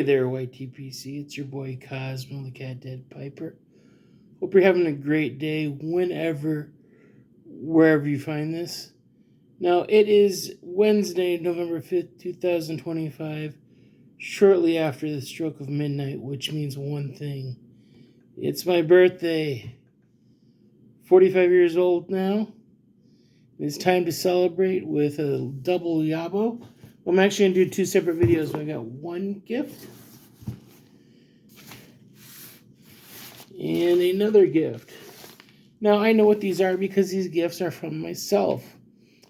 there, YTPC. It's your boy Cosmo, the CatDadPiper. Hope you're having a great day whenever, wherever you find this. Now, it is Wednesday, November 5th, 2025, shortly after the stroke of midnight, which means one thing. It's my birthday. 45 years old now. It's time to celebrate with a double YABO. I'm actually going to do two separate videos, but I got one gift and another gift. Now, I know what these are because these gifts are from myself.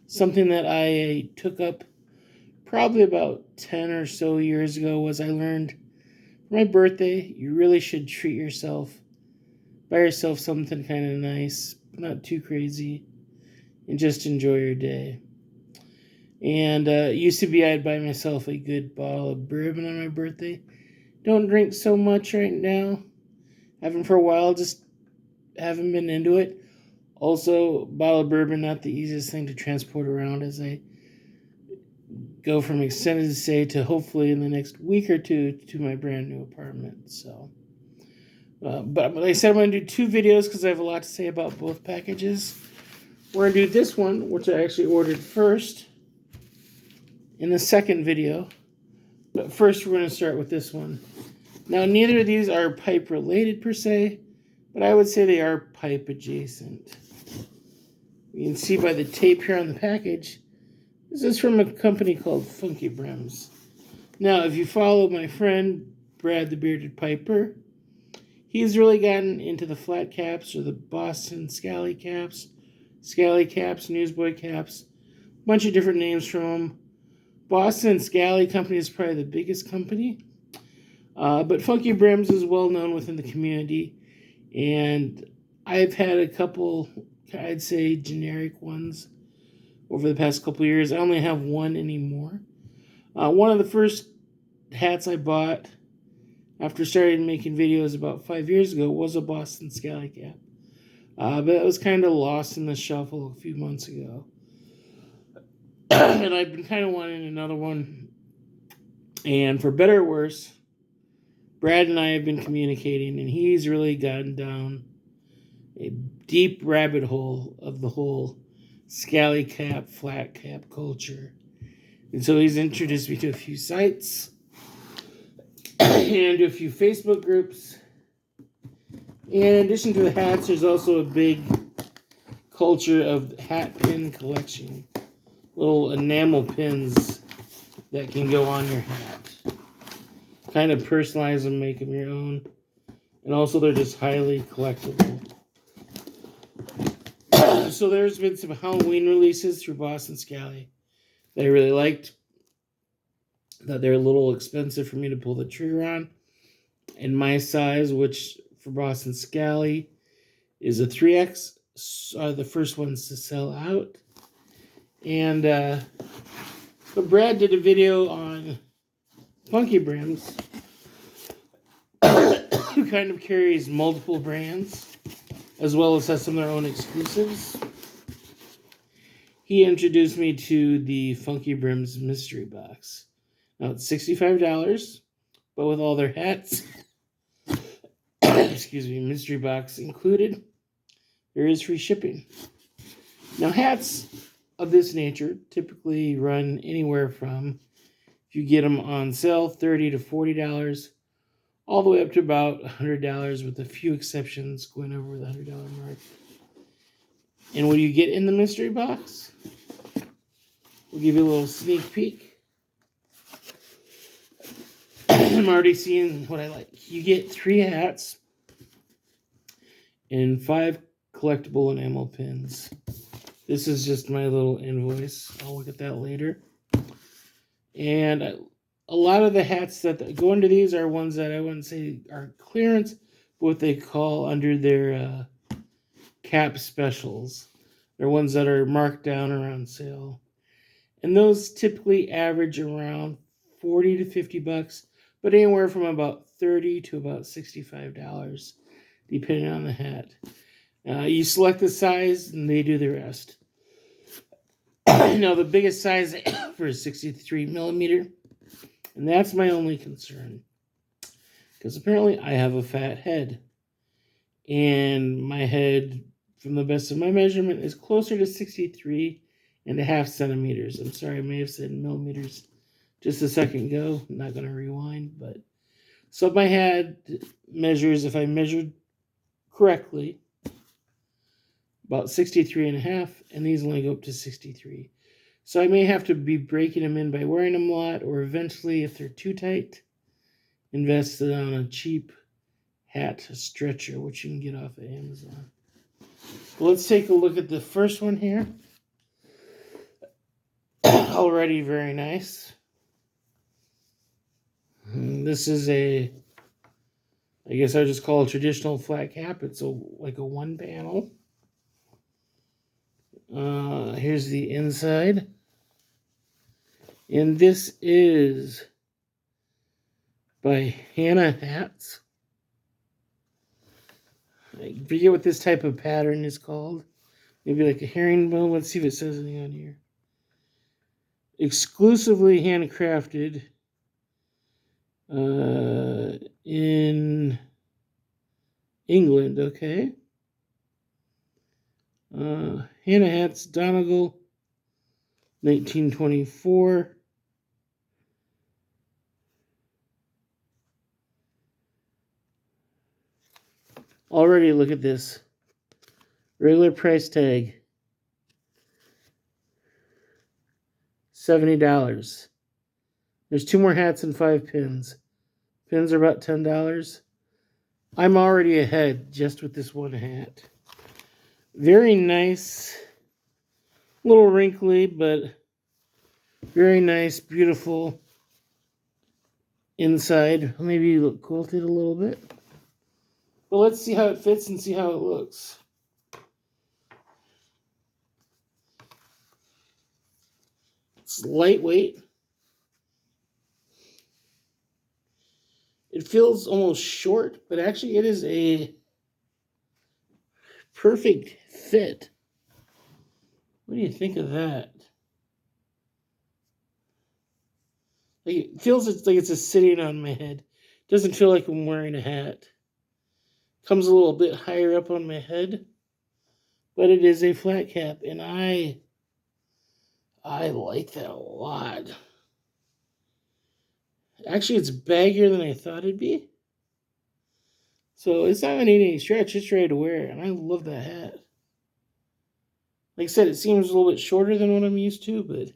Something that I took up probably about 10 or so years ago was I learned for my birthday, you really should treat yourself. Buy yourself something kind of nice, not too crazy, and just enjoy your day. And it used to be I'd buy myself a good bottle of bourbon on my birthday. Don't drink so much right now. Haven't for a while, just haven't been into it. Also, bottle of bourbon, not the easiest thing to transport around as I go from extended stay to hopefully in the next week or two to my brand new apartment. So, but like I said, I'm going to do two videos because I have a lot to say about both packages. We're going to do this one, which I actually ordered first, in the second video. But first, we're going to start with this one. Now, neither of these are pipe related per se, but I would say they are pipe adjacent. You can see by the tape here on the package, this is from a company called Funky Brims. Now, if you follow my friend, Brad the Bearded Piper, he's really gotten into the flat caps or the Boston Scally caps, Newsboy caps, a bunch of different names from them. Boston Scally Company is probably the biggest company, but Funky Brims is well known within the community, and I've had a couple, I'd say, generic ones over the past couple years. I only have one anymore. One of the first hats I bought after starting making videos about 5 years ago was a Boston Scally cap, but it was kind of lost in the shuffle a few months ago. And I've been kind of wanting another one. And for better or worse, Brad and I have been communicating, and he's really gotten down a deep rabbit hole of the whole scally cap, flat cap culture. And so he's introduced me to a few sites and to a few Facebook groups. And in addition to the hats, there's also a big culture of hat pin collection. Little enamel pins that can go on your hat. Kind of personalize them, make them your own. And also they're just highly collectible. So there's been some Halloween releases through Boston Scally that I really liked. That they're a little expensive for me to pull the trigger on. And my size, which for Boston Scally is a 3X, are the first ones to sell out. And but Brad did a video on Funky Brims, who kind of carries multiple brands, as well as has some of their own exclusives. He introduced me to the Funky Brims mystery box. Now it's $65, but with all their hats, excuse me, mystery box included, there is free shipping. Now hats of this nature typically run anywhere from, if you get them on sale, $30 to $40, all the way up to about $100, with a few exceptions going over the $100 mark. And what do you get in the mystery box? We'll give you a little sneak peek. I'm already seeing what I like. You get 3 hats and 5 collectible enamel pins. This is just my little invoice. I'll look at that later. And a lot of the hats that go into these are ones that I wouldn't say are clearance, but what they call under their cap specials. They're ones that are marked down or on sale. And those typically average around $40 to $50, but anywhere from about $30 to about $65, depending on the hat. You select the size, and they do the rest. Now, the biggest size for is 63 millimeter, and that's my only concern. Because apparently I have a fat head. And my head, from the best of my measurement, is closer to 63.5 centimeters. I'm sorry, I may have said millimeters just a second ago. I'm not going to rewind, but so my head measures, if I measured correctly, about 63.5, and these only go up to 63. So I may have to be breaking them in by wearing them a lot, or eventually, if they're too tight, invest on a cheap hat stretcher, which you can get off of Amazon. Well, let's take a look at the first one here. Already very nice. And this is I guess I would just call it a traditional flat cap. It's like a one panel. Here's the inside. And this is by Hannah Hats. I forget what this type of pattern is called. Maybe like a herringbone. Let's see if it says anything on here. Exclusively handcrafted in England. Okay. Hannah Hats, Donegal, 1924. Already look at this. Regular price tag, $70. There's 2 more hats and 5 pins. Pins are about $10. I'm already ahead just with this one hat. Very nice. A little wrinkly, but very nice, beautiful inside. Maybe look quilted a little bit. But let's see how it fits and see how it looks. It's lightweight. It feels almost short, but actually it is a perfect fit. What do you think of that? Like, it feels like it's just sitting on my head. It doesn't feel like I'm wearing a hat. Comes a little bit higher up on my head, but it is a flat cap, and I like that a lot. Actually, it's baggier than I thought it'd be. So it's not going to need any stretch. It's ready to wear, and I love that hat. Like I said, it seems a little bit shorter than what I'm used to, but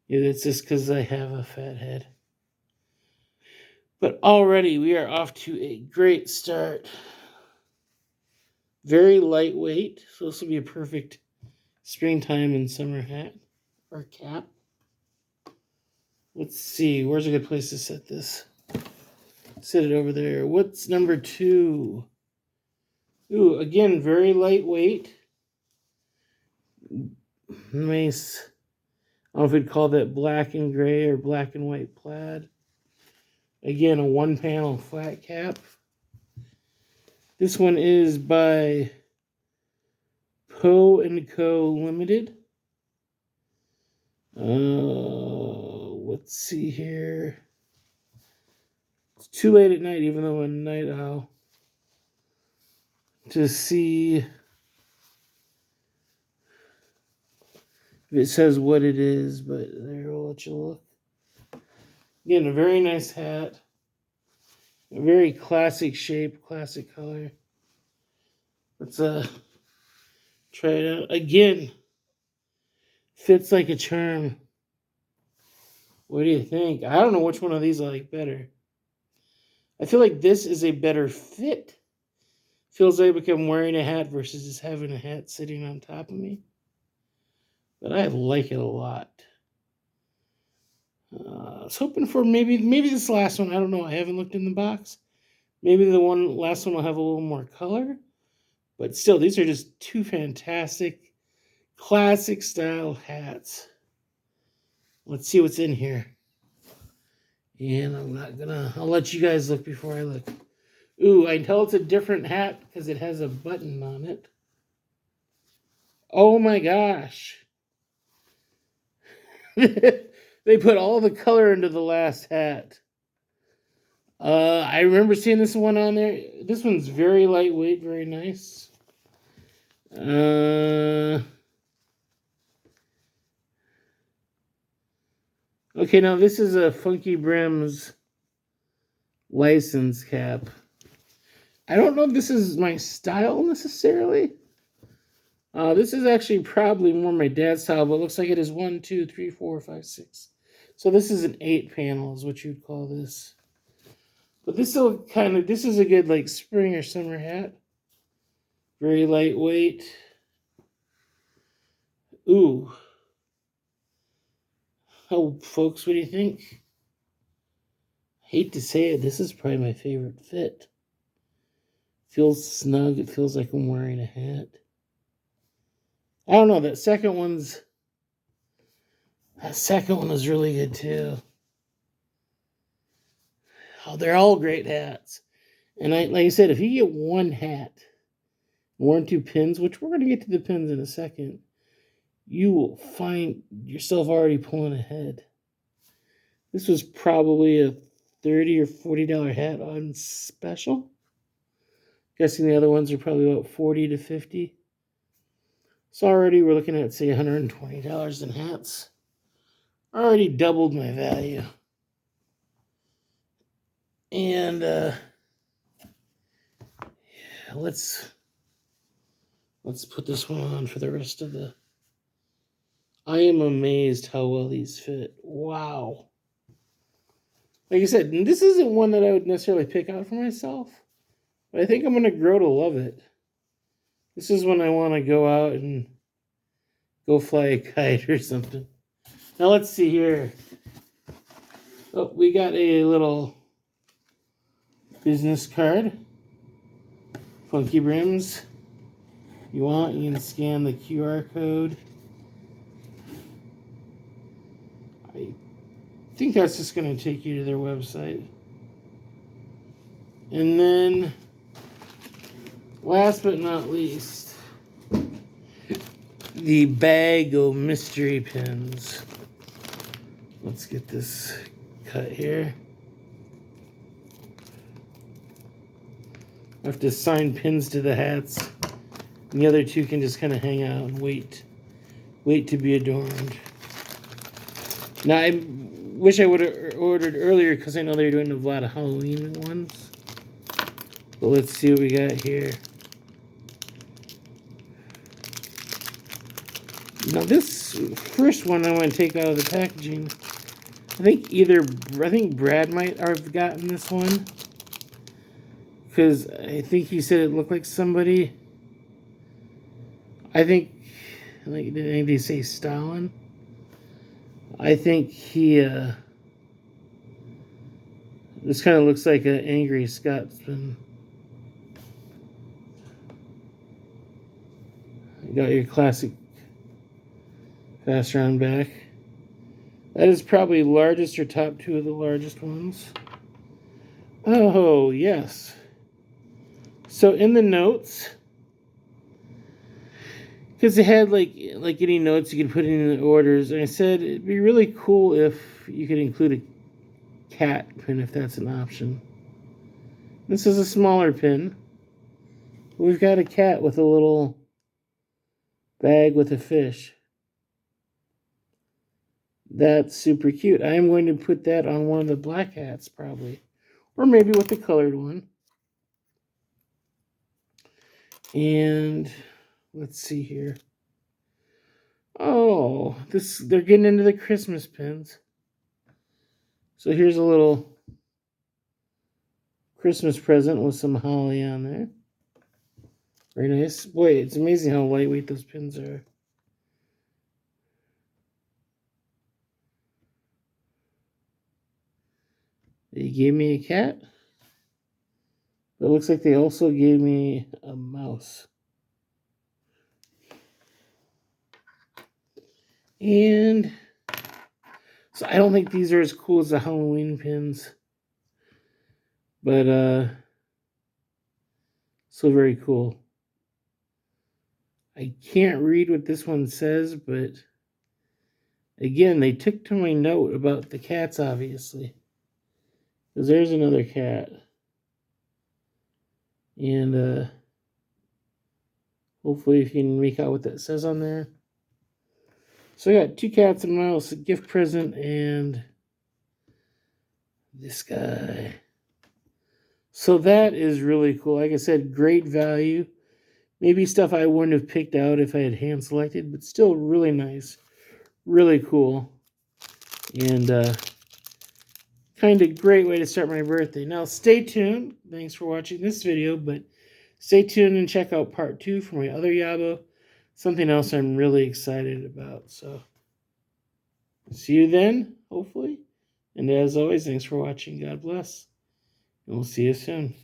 yeah, that's just because I have a fat head. But already we are off to a great start. Very lightweight, so this will be a perfect springtime and summer hat or cap. Let's see, where's a good place to set this? Set it over there. What's number 2? Ooh, again, very lightweight. Nice. I don't know if we'd call that black and gray or black and white plaid. Again, a one-panel flat cap. This one is by Poe & Co. Limited. Let's see here. It's too late at night, even though I'm a night owl, to see if it says what it is, but there, I'll let you look. Again, a very nice hat. A very classic shape, classic color. Let's try it out. Again, fits like a charm. What do you think? I don't know which one of these I like better. I feel like this is a better fit. Feels like I'm wearing a hat versus just having a hat sitting on top of me. But I like it a lot. I was hoping for maybe this last one. I don't know. I haven't looked in the box. Maybe the last one will have a little more color. But still, these are just 2 fantastic, classic style hats. Let's see what's in here. And I'll let you guys look before I look. Ooh, I can tell it's a different hat because it has a button on it. Oh my gosh. They put all the color into the last hat. I remember seeing this one on there. This one's very lightweight, very nice. Okay, now this is a Funky Brim's license cap. I don't know if this is my style necessarily. This is actually probably more my dad's style, but it looks like it is 1, 2, 3, 4, 5, 6. So this is an 8 panel is what you'd call this. But this is a good like spring or summer hat. Very lightweight. Ooh. Oh, folks, what do you think? Hate to say it, this is probably my favorite fit. Feels snug. It feels like I'm wearing a hat. I don't know. That second one is really good too. Oh, they're all great hats. And like I said, if you get one hat, 1 or 2 pins, which we're going to get to the pins in a second, you will find yourself already pulling ahead. This was probably a $30 or $40 hat on special. Guessing the other ones are probably about $40 to $50. So already we're looking at, say, $120 in hats. Already doubled my value. And let's put this one on for the rest of the... I am amazed how well these fit. Wow. Like I said, this isn't one that I would necessarily pick out for myself, but I think I'm going to grow to love it. This is when I want to go out and go fly a kite or something. Now let's see here. Oh, we got a little business card. Funky Brims. You can scan the QR code. I think that's just going to take you to their website. And then, last but not least, the bag of mystery pins. Let's get this cut here. I have to assign pins to the hats. And the other 2 can just kind of hang out and wait to be adorned. Now, I wish I would have ordered earlier because I know they're doing a lot of Halloween ones. But let's see what we got here. Now, this first one I want to take out of the packaging. I think Brad might have gotten this one. Because I think he said it looked like somebody. Did anybody say Stalin? I think he, this kind of looks like an angry Scotsman. You got your classic fast round back. That is probably largest or top 2 of the largest ones. Oh, yes. So in the notes, because they had like any notes you could put in the orders, and I said it'd be really cool if you could include a cat pin if that's an option. This is a smaller pin. We've got a cat with a little bag with a fish. That's super cute. I am going to put that on one of the black hats probably, or maybe with the colored one. And let's see here. Oh, they're getting into the Christmas pins. So here's a little Christmas present with some holly on there. Very nice. Boy, it's amazing how lightweight those pins are. They gave me a cat. But it looks like they also gave me a mouse. And so I don't think these are as cool as the Halloween pins. But still very cool. I can't read what this one says, but again, they took to my note about the cats, obviously. Because there's another cat. And hopefully you can make out what that says on there. So I got 2 cats in my house, a gift present, and this guy. So that is really cool. Like I said, great value. Maybe stuff I wouldn't have picked out if I had hand selected, but still really nice. Really cool. And kind of great way to start my birthday. Now stay tuned. Thanks for watching this video, but stay tuned and check out part 2 for my other YABO. Something else I'm really excited about. So see you then, hopefully. And as always, thanks for watching. God bless. And we'll see you soon.